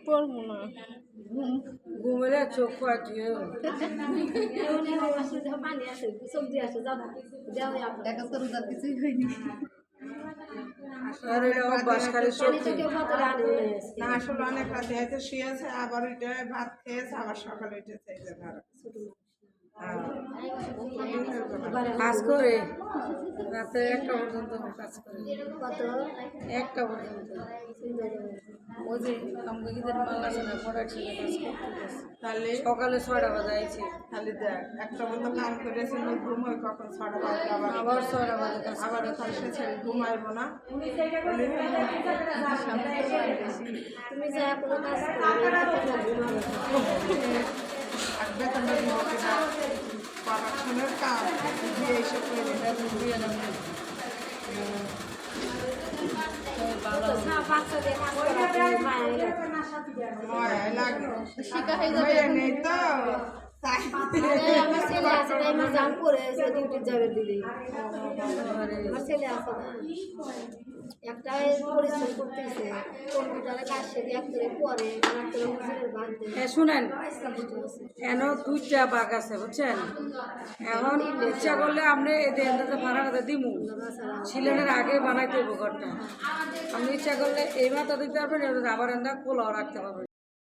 পড়বো না, ঘুমেলে চোখ পাঠিয়ে পানি আছে, সবজি আছে, দেখা তো রোজার কিছুই হয়নি। না আসলে অনেক রাতে হয়তো শুয়েছে, আবার ওইটা ভাত খেয়েছে, আবার সকালে উঠেছে। কাজ করে রাতে 1টা পর্যন্ত কাজ করে, 1টা পর্যন্ত। ওই যে আমগিদের মাল আছে না, প্রোডাকশনে কাজ করতেছে, তাহলে সকালে 6টা বাজে আইছে। খালি দেখ 1টা পর্যন্ত কাজ করেছে, ঘুমোয় কখন 6টা বাজে, আবার 6টা বাজে কাজ, আবার তার সাথে ঘুমাইবো না। তুমি যা কোনো কাজ বেতনটা দিব কিনা, প্রোডাকশনের কাজ দিয়ে এসে করে বেতন দিয়ে দেবো। শিখা হয়ে যাবে নেই তো আমার ছেলে আছে, তাই আমার জাম করে ডিউটি যাবে দিদি। আমার ছেলে আছে না, একটা পরিশ্রম করতেছে, কম্পিউটারে কাজ সেরে একটারে পরে শুনেন, কেন 2টা বাঘ আছে বুঝছেন। এখন ইচ্ছা করলে আপনি এদের ভাড়া কথা দিমু, সিলেনের আগে বানাইতে হইব ঘরটা। আপনি ইচ্ছা করলে এই মাথা দিতে পারবেন, আবার এন্দা খোলাও রাখতে পারবেন।